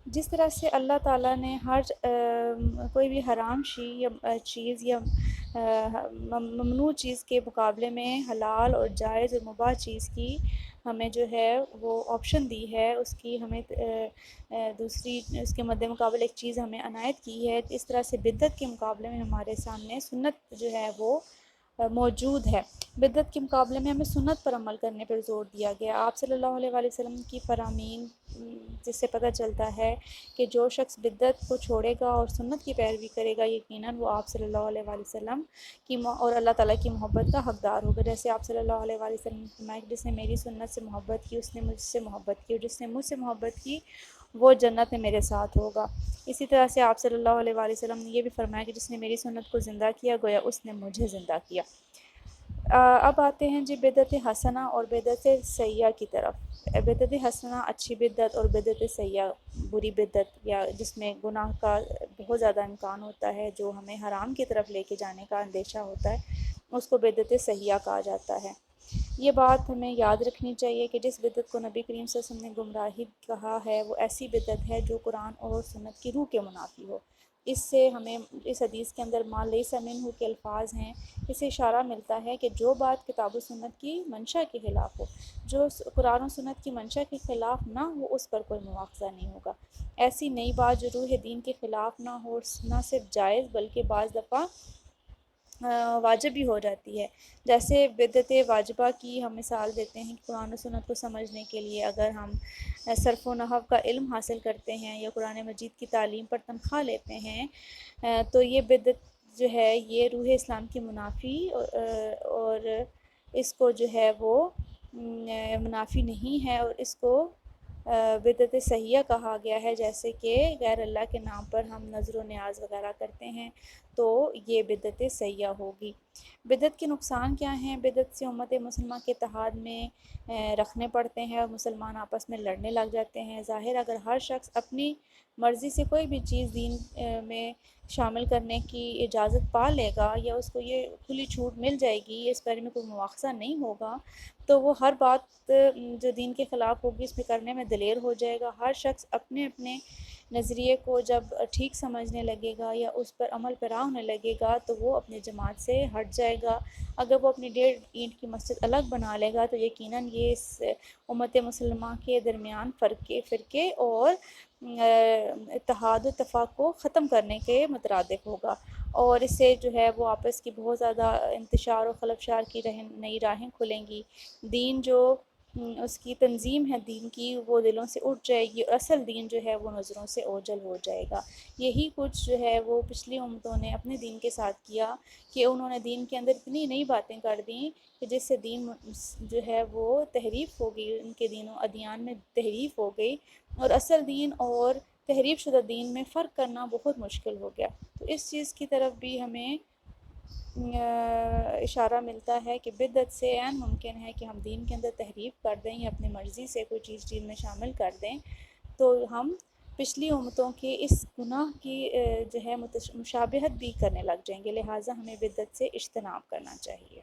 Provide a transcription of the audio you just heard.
جس طرح سے اللہ تعالیٰ نے ہر کوئی بھی حرام چیز یا ممنوع چیز کے مقابلے میں حلال اور جائز اور مباح چیز کی ہمیں جو ہے وہ آپشن دی ہے، اس کی ہمیں دوسری اس کے مد مقابل ایک چیز ہمیں عنایت کی ہے، اس طرح سے بدعت کے مقابلے میں ہمارے سامنے سنت جو ہے وہ موجود ہے۔ بدعت کے مقابلے میں ہمیں سنت پر عمل کرنے پر زور دیا گیا۔ آپ صلی اللہ علیہ وآلہ وسلم کی فرامین جس سے پتہ چلتا ہے کہ جو شخص بدعت کو چھوڑے گا اور سنت کی پیروی کرے گا، یقیناً وہ آپ صلی اللہ علیہ وآلہ وسلم کی اور اللہ تعالیٰ کی محبت کا حقدار ہوگا۔ جیسے آپ صلی اللہ علیہ وآلہ وسلم نے فرمایا کہ جس نے میری سنت سے محبت کی اس نے مجھ سے محبت کی، اور جس نے مجھ سے محبت کی وہ جنت میں میرے ساتھ ہوگا۔ اسی طرح سے آپ صلی اللہ علیہ وآلہ وسلم نے یہ بھی فرمایا کہ جس نے میری سنت کو زندہ کیا گویا اس نے مجھے زندہ کیا۔ اب آتے ہیں جی بدعت حسنہ اور بدعت سیئہ کی طرف۔ بدعت حسنہ اچھی بدعت اور بدعت سیئہ بری بدعت، یا جس میں گناہ کا بہت زیادہ امکان ہوتا ہے، جو ہمیں حرام کی طرف لے کے جانے کا اندیشہ ہوتا ہے، اس کو بدعت سیئہ کہا جاتا ہے۔ یہ بات ہمیں یاد رکھنی چاہیے کہ جس بدعت کو نبی کریم صلی اللہ علیہ وسلم نے گمراہی کہا ہے وہ ایسی بدعت ہے جو قرآن اور سنت کی روح کے منافی ہو۔ اس سے ہمیں اس حدیث کے اندر ما لیس منہ کے الفاظ ہیں، اس سے اشارہ ملتا ہے کہ جو بات کتاب و سنت کی منشا کے خلاف ہو، جو قرآن و سنت کی منشا کے خلاف نہ ہو، اس پر کوئی مواخذہ نہیں ہوگا۔ ایسی نئی بات جو روح دین کے خلاف نہ ہو، نہ صرف جائز بلکہ بعض دفعہ واجب بھی ہو جاتی ہے۔ جیسے بدعت واجبہ کی ہم مثال دیتے ہیں کہ قرآن و سنت کو سمجھنے کے لیے اگر ہم صرف و نحو کا علم حاصل کرتے ہیں یا قرآن مجید کی تعلیم پر تنخواہ لیتے ہیں، تو یہ بدعت جو ہے یہ روح اسلام کی منافی اور اس کو جو ہے وہ منافی نہیں ہے، اور اس کو بدعت سیئہ کہا گیا ہے۔ جیسے کہ غیر اللہ کے نام پر ہم نظر و نیاز وغیرہ کرتے ہیں تو یہ بدعت سیئہ ہوگی۔ بدعت کے نقصان کیا ہیں؟ بدعت سے امت مسلمہ کے اتحاد میں رکھنے پڑتے ہیں اور مسلمان آپس میں لڑنے لگ جاتے ہیں۔ ظاہر اگر ہر شخص اپنی مرضی سے کوئی بھی چیز دین میں شامل کرنے کی اجازت پا لے گا، یا اس کو یہ کھلی چھوٹ مل جائے گی، اس بارے میں کوئی مواخذہ نہیں ہوگا، تو وہ ہر بات جو دین کے خلاف ہوگی اس میں کرنے میں دلیر ہو جائے گا۔ ہر شخص اپنے اپنے نظریے کو جب ٹھیک سمجھنے لگے گا یا اس پر عمل پیرا ہونے لگے گا تو وہ اپنی جماعت سے ہٹ جائے گا۔ اگر وہ اپنی 1.5 اینٹ کی مسجد الگ بنا لے گا تو یقیناً یہ اس امت مسلمہ کے درمیان فرقے اور اتحاد و اتفاق کو ختم کرنے کے مترادف ہوگا، اور اس سے جو ہے وہ آپس کی بہت زیادہ انتشار و خلفشار کی نئی راہیں کھلیں گی۔ دین جو اس کی تنظیم ہے دین کی، وہ دلوں سے اٹھ جائے گی، اور اصل دین جو ہے وہ نظروں سے اوجھل ہو جائے گا۔ یہی کچھ جو ہے وہ پچھلی امتوں نے اپنے دین کے ساتھ کیا کہ انہوں نے دین کے اندر اتنی نئی باتیں کر دیں کہ جس سے دین جو ہے وہ تحریف ہو گئی، ان کے دین و ادیان میں تحریف ہو گئی، اور اصل دین اور تحریف شدہ دین میں فرق کرنا بہت مشکل ہو گیا۔ تو اس چیز کی طرف بھی ہمیں اشارہ ملتا ہے کہ بدعت سے عین ممکن ہے کہ ہم دین کے اندر تحریف کر دیں یا اپنی مرضی سے کوئی چیز دین میں شامل کر دیں، تو ہم پچھلی امتوں کے اس گناہ کی جو ہے مشابہت بھی کرنے لگ جائیں گے، لہٰذا ہمیں بدعت سے اجتناب کرنا چاہیے۔